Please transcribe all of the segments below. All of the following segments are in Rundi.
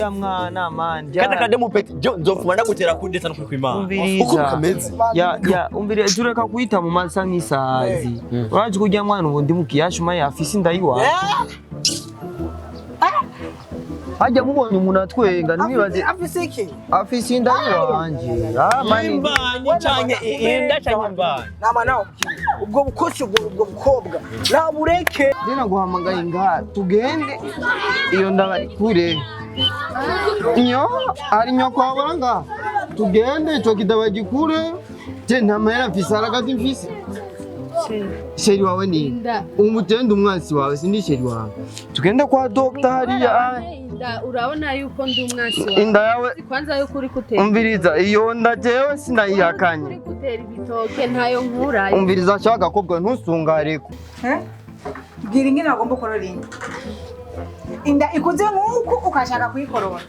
Ya mwana man. Kada kade mupeti nzofuma ndagutera kudeta no kwimana. Uko kameze. Ya umbire tureka kuita mu masa nk'isazi. Uraje kujya mwana ubundi mukiyasho maye afisi ndayiwa. Hajya mubonye umuntu atwenga ntibibaze afisi iki? Afisi ndayiwanje. Mani canke inda canke mbana. Nama nawo ubwo bukoshi ubwo bukobwa. Na bureke. Dina guhamagaye nga tugende iyo ndabari kure. Nyo ari nyo kwabura nga tugende cyo kidabagi kure. Je ntamera mfise aragati mfise. Sheri wawe ni umutende umwansi wawe sindi sheri wawe. Tugende kwa doctor hariya. Urabona yuko ndi umwansi wawe. Inda yawe kwanza yuko uri kutera. Umviriza iyo nda jewe sinayihakanye. Uri kutera ibitoke ntayo nkurayo. Umviriza shaka kobwa ntusungareko. Bwira ingene agomba kororinda. Inda ikuze nkuko ukashaka kuyikorora.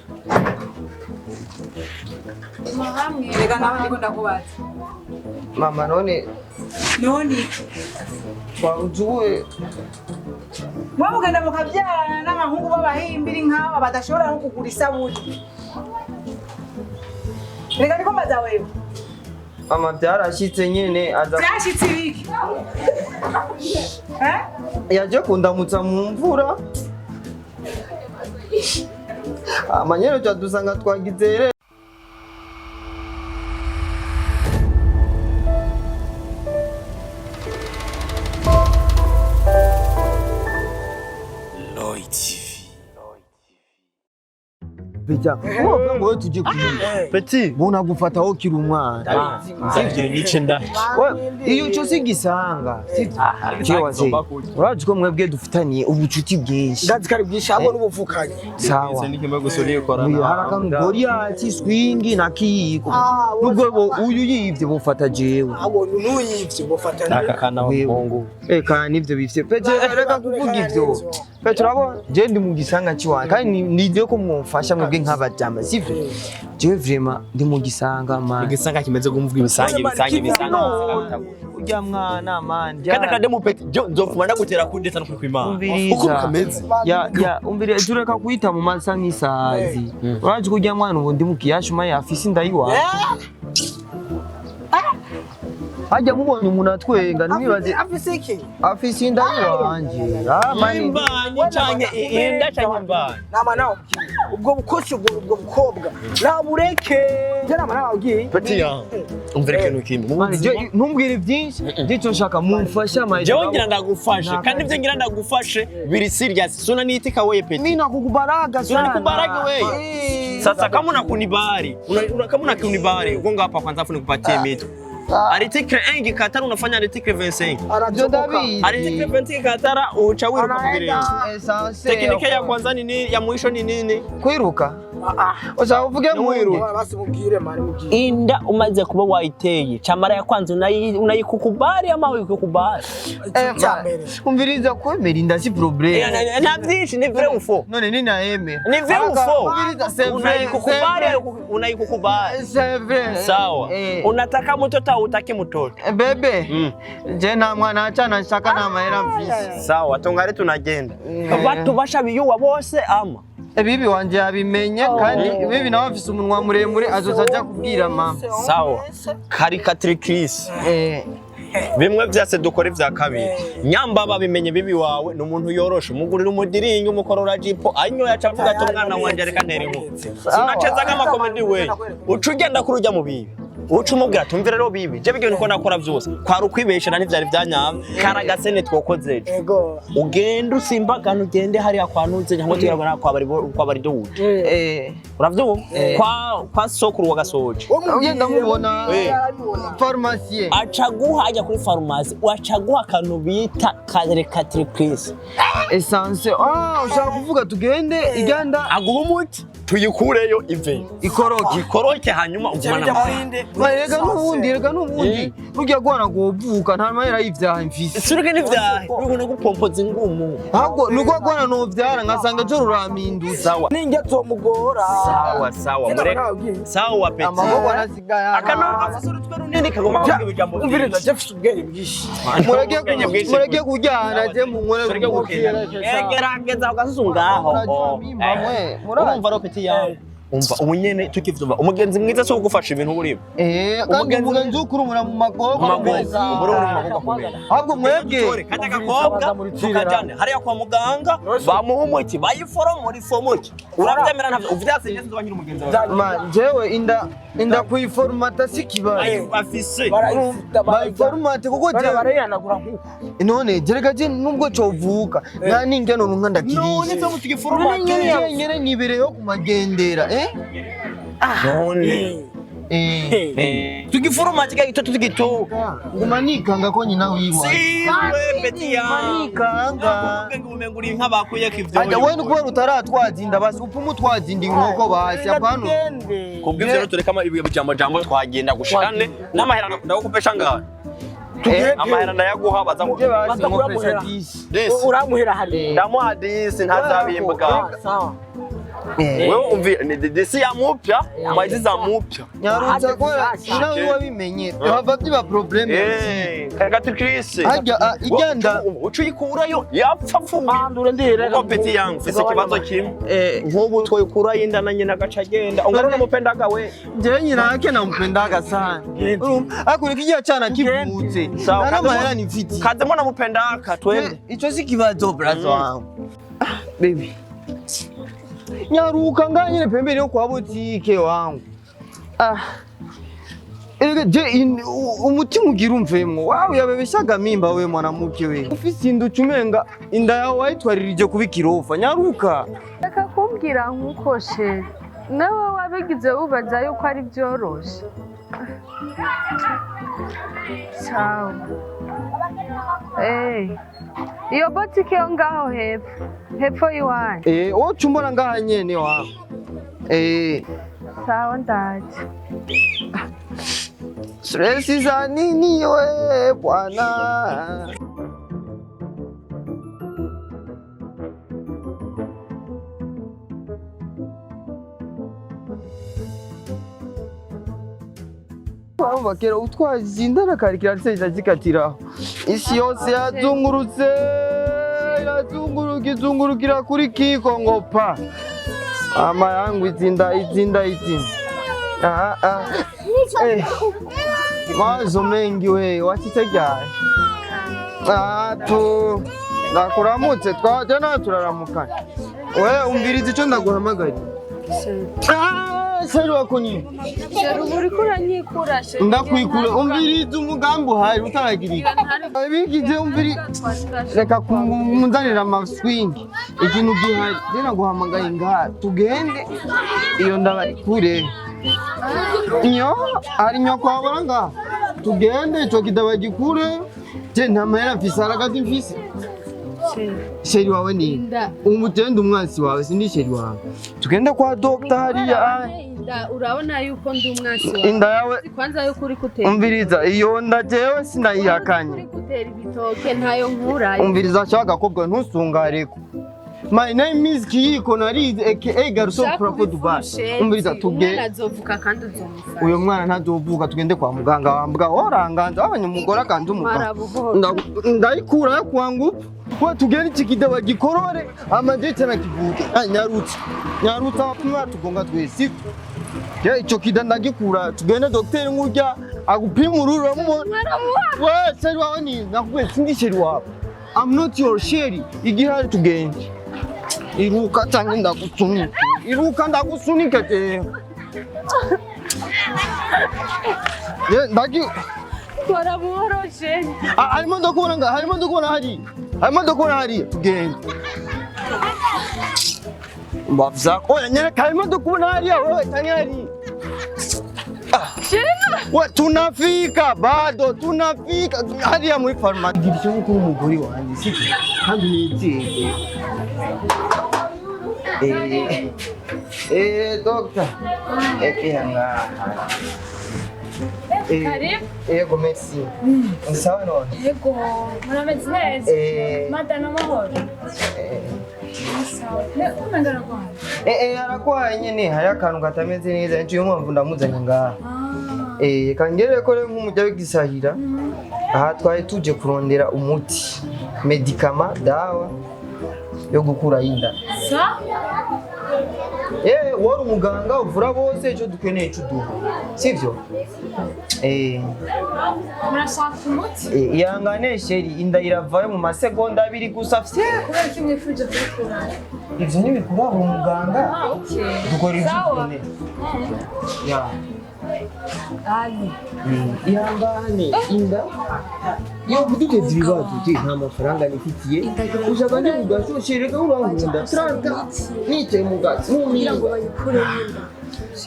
Mahamwe Rega nawe ndiko ndakubaza. Mama none twarujuwe mwamugenda mukabyarana n'abahungu b'abahimbiri nk'aba badashobora no kugura isabuni. Rega ndiko mbaza wewe. mama byarashitse nyene aza Byashitse ibiki? yaje kundamutsa mu mvura amanyero cyadusanga twagizere Pita, ngo tuje kumenya. Petit, Bona gufata ho kiri umwana. sivyo nice nda. Iyo cyo sigisanga. Kiwaze. Uraje ko mwebwe dufitaniye ubucuti bwinshi. Ndazi kari bwishago n'ubuvukanye. Sawa. Nikimba gusoliye korana. Uyu haraka ngoriyati swingi na kiyiko. Nubwo uyu yivye bufata jewe. Abo nuyivye bufata Naka kana w'umuhungu. Eka nivyo bifite. Pete reka kuvuga ivyo. Pete urabo je ndi mu gisanga ciwa. Kandi nivyo ko mwumfasha mwebwe nk'abajama sivyo. Jewe vraiment ndi mu gisanga man. Igisanga kimeze gumvuga ibisange Ujya mwana man. Kada kade mupeti nzofuma ndagutera kudeta no kwimana. Uko kameze. Ya umbire tureka kuita mu masa nk'isazi. Uraje kujya mwana ubundi mukiyasho maye afisi ndayiwa. Hajya mubonye umuntu atwenga ntibibaze afisi iki? afisi ndayiwanje. Mani canke inda canke mbana. Nama nawo ubwo bukoshi ubwo bukobwa. Na bureke. Je nama nawo ugiye. Petit ya. Umvereke nukimwe. Ntumbwire byinshi ndico nshaka mumfasha maye. Jewe ngira ndagufashe kandi ivyo ngira ndagufashe biri serious. Suna nitika wewe Petit. Mimi nakukubaraga sana. Suna nikubaraga wewe. Sasa kama unakunibari, kama unakunibari, ugonga hapa kwanza afu nikupatie Imitwe. Article 1 gikatara unafanya article 25. Article 20 gikatara ucha wiruka kubirenga. Teknike ya kwanza ni nini? Ya mwisho ni nini? Kwiruka. Oza uvuge mwiruka. Basi mubwire mari mubwire. Inda umaze kuba wayiteye. Chamara ya kwanza unayikukubari ama uyikukubari? Umviriza kwemera inda si problem. Na byinshi ni vrai ou faux? None ni naeme. Ni vrai ou faux? Umviriza c'est vrai. Unayikukubari unayikukubari. C'est vrai. Sawa. Unataka mtoto au utaki mtoto? Bebe. Je na mwana achana nshaka na mahera mfisi. Sawa, tungare tunagenda. Abantu bashabiyuwa bose ama. Bibi wanje yabimenye kandi bibi nawe afise umunwa muremure azoza aja kubwira mama. Sawa. Caricatrice. Bimwe byase dukora ivya kabiri. Nyamba babimenye bibi wawe no muntu yoroshe umugurira umudiringi umukorora jipo anyo yacavuga ati umwana wanje reka ntere inkuru. Sinaceza kama comedy we. Ucu ugenda kurujya mu bibi. Ucu umubwira tumvire rero bibi. Je bigene ko nakora byose. Kwari ukwibeshera n'ivyari byanyamba. Karagasene twokozeje. Ego. Ugenda usimbagana ugende hariya kwa ntuze cyangwa tuyabona kwa bari duhuje. Uravyumva? Kwa sokuru wagasoje. Ugenda mubona pharmacie. Acaguha ajya kuri pharmacie. Wacaguha kanu bita caricatrice. Essence. Ushaka kuvuga tugende iganda aguha umuti tuyikureyo ive. Ikoroke hanyuma umwana. Rega n'ubundi rujya gwana govuka nta mahera y'ivyaha mfise. Suruke n'ivyaha bibona gupompoza ingumu. Ahubwo nuko gwana no vyara ngasanga cyo ruraminduza. Sawa. Ninge tomugora. Sawa mureke. Sawa Petit. Amaboko nasigaya. Akana afasuru twe runini kagomba kuvuga ijambo. Umviriza Jeff ubwenge bwishi. Mureke kujyana je mu nkore. Gerageza ugasungaho. Urumva ro Petit inshuti yawe umva ubunyene tukivuga umugenzi mwiza so gufasha ibintu burimo kandi umugenzi ukurumura mu magogo ahubwo mwebwe kajya gakobwa tukajyane hariya kwa muganga bamuha umuti bayiforomora ifomoki urabyemera ntabyo uvyase neza zobanyira umugenzi wawe jewe inda kuyiformata sikibaye afise bayiformate kuko je barayanagura nkuko none jereka je nubwo covuka nta ningeno nkanda kirije none zo mutugiformate nyene nibereyo kumagendera none tugiformate gito tugitoka ngumanikanga ko nyina wiwa siwe beti ya manikanga ngumenguri nk'abakuye kivyo ajya we nuko utaratwazinda basi upfumu twazinda inkoko basi apano kubw'ivyo rero turekama ibiye bijambo twagenda gushikane n'amahera ndagukopesha ngaha amahera ndayaguha baza kugupesha uramuhera hari ndamuha 10 ntazabimbuka sawa wewe umvira ni desi ya mupya maizi za mupya nyarutsa ko nawe wabimenye hava byiba problem kagati Chris ajya igenda ucuyikurayo yapfa fuwe bandure ndihera ko peti yangu fise kibazo kimwe nkubu twoyikura yinda na nyina gaca genda ungana mupendaga we je nyina yake nampendaga sana akuri kijya cyana kivutse nana mahera ni mfiti kaze mbona mupendaka twende ico si kibazo brazo wangu baby nyaruka nganyine pembeni yo kwa butike wangu je umutima ugira umvemwo wawe yabebeshaga mimba we mwanamuke we ufise indu cumenga inda yawe wayitwaririje kubikirofa nyaruka reka kumbwira nkuko she nawe wabigize ubaza yuko ari byoroshe sawa iyo botike yo ngaho hepfo iwanyu woca umbona ngaha nyene wawe sawa ndaje stresi za nini we bwana wumva kera utwazindana karikira nseja zikatiraho isi yose yazungurutse izungurukira kuri kiko ngo pa ama yangu izinda mazo mengi we watitegaye tu ndakuramutse twajya turaramukana we umviriza icyo ndaguhamagara Seri wako nini? Seri uri kuranyikura she. Ndakwikura umviriza umugambi uhari utaragirika. Bigije umviri reka kumunzanira amaswing. Ikintu gihari dena guhamagaye ngaha tugende iyo ndabari kure. Iyo ari nyoko wabaranga tugende cyo kidabagi kure. Je ntamera mfise aragazi mfise. Sheri wawe ni umutende umwansi wawe sindi sheri wawe tugenda kwa doctor hariya urabona yuko ndi umwansi wawe inda yawe kwanza yuko uri kutera umviriza iyo nda jewe sinayihakanye kutera ibitoke ntayo nkurayo umviriza shaka kobwa ntusungareko My name is KIYIKO narize aka Garso Propo Dubai umviriza tugende azovuka kandi uzomufasha uyo mwana ntazovuka tugende kwa muganga wambwa oranganza abanyumugora kandi umuganga ndayikura kwangu kwa tugeni chikidaba gikorore amajete na kivuke nyarutsa apima tugonga twese ya ico kida ndagikura tugende docteur ngurya agupima ururo mu we seri wawe ni nakubwe sindi seri wawe I'm not your sheri igihari tugende iruka cyangwa ndagusunika iruka ndagusunika te ye ndagi kora buhoroshe harimo ndakubona nga harimo ndakubona hari tugende mbavza oya nyereka harimo ndakubona hari wewe tanyari we tunafika bado tunafika hadi muri farmasi girisho nko umugore wanjye siki kandi nizeye doctor ekihanga Karibu. Yego merci. Sawa none. Yego, murameze neza. Madana mahoro. Sawa. Ne umengana kwa. Arakwaye nyene hari akantu gatameze neza nciye mpamvu ndamuzanye ngaha. Kangere ko nk'umujya w'igisahira. Aha twari tuje kurondera umuti, medicament, dawa yo gukura inda. Sa? wari umuganga uvura bose icyo dukeneye cy'uduha sivyo murashaka umuti ihangane sheri inda iravayo mu masegonda 2 gusa kubera ko mwifuje kubikora ivyo ntibikura uri umuganga dukora ibyo dukeneye ihangane inda iyo kuduteza ibibazo nta mafaranga nifitiye ushaka ndi kugashoshirega urankunda tranta nicaye mu gatsi kugira ngo bayikure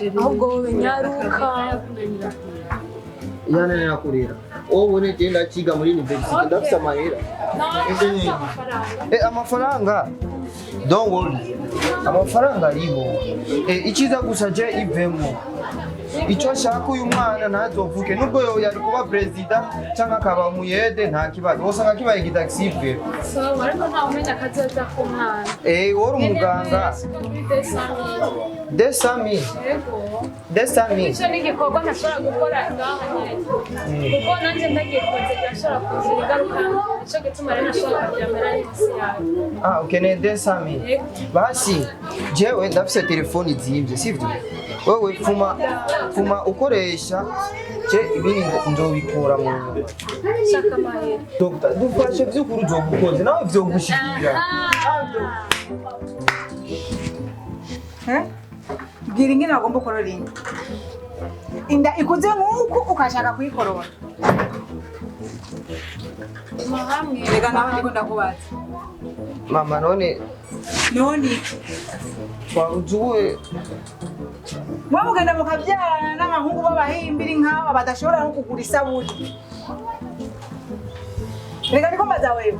inda ahubwo wowe nyaruka yananira kurera wowe genda kiga muri university ndafite amahera amafaranga don't worry amafaranga ariho ikiza gusa je ivemo icyo nshaka uyu mwana ntazovuke nubwo yari kuba perezida cyangwa akaba umuyede nta kibazo wose akibaye igitaxi ariko ntawe umenya akazoza k'umwana wari umuganga desami icyo ni igikorwa ntashobora gukora ngaha nyine kuko nanjye ndagikoze birashobora kugira ingaruka nicyo gituma rero ntashobora kuryamira munsi yawe ukeneye desami basi jewe ndafise telefoni zibye sivyo wewe fuma ukoresha je ibindi nzobikura mu shaka mahera Dr. dufashe vy'ukuri uzogukoze nawe vyogushikira bwira ingene bagomba korora inda ikuze nk'uko ukashaka kuyikorora reka nawe ndiko ndakubaza mama none twaruzuwe mwe mugenda mukabyarana n'abahungu b'abahimbiri nk'aba badashobora no kugura isabuni reka ndiko mbaza wewe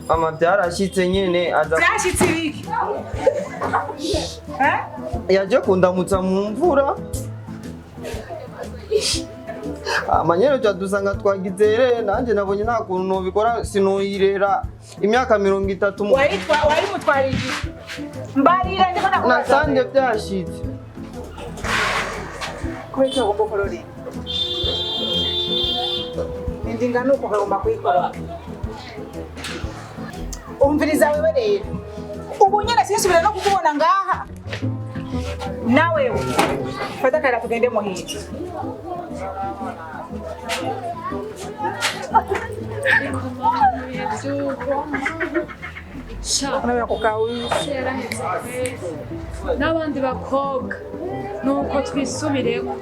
mama byarashitse nyene byashitse ibiki yaje kundamutsa mu mvura amanyero cyadusanga twagizere nanje nabonye nta kuntu nobikora sinoyirera imyaka 30 wari mutwarije mbarira ndiko nakubaza nasanze byashitse kubera ugomba korora indinga nuko ugomba kuyikorora umviriza wewe rero ubu nyine sinsubira no kukubona ngaha nawe fata kara tugende muhira n'abandi bakobwa nuko twisubireko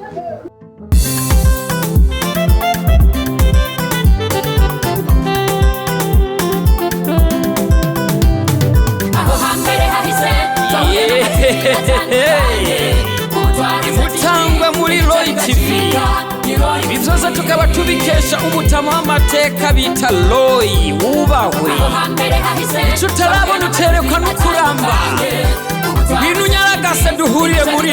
imutangwa muri Roy TV ibi byose tukaba tubikesha umutama w'amateka bita Roy wubahwe icyo utarabona uterekwa no kuramba ngwino unyaragase duhuriye muri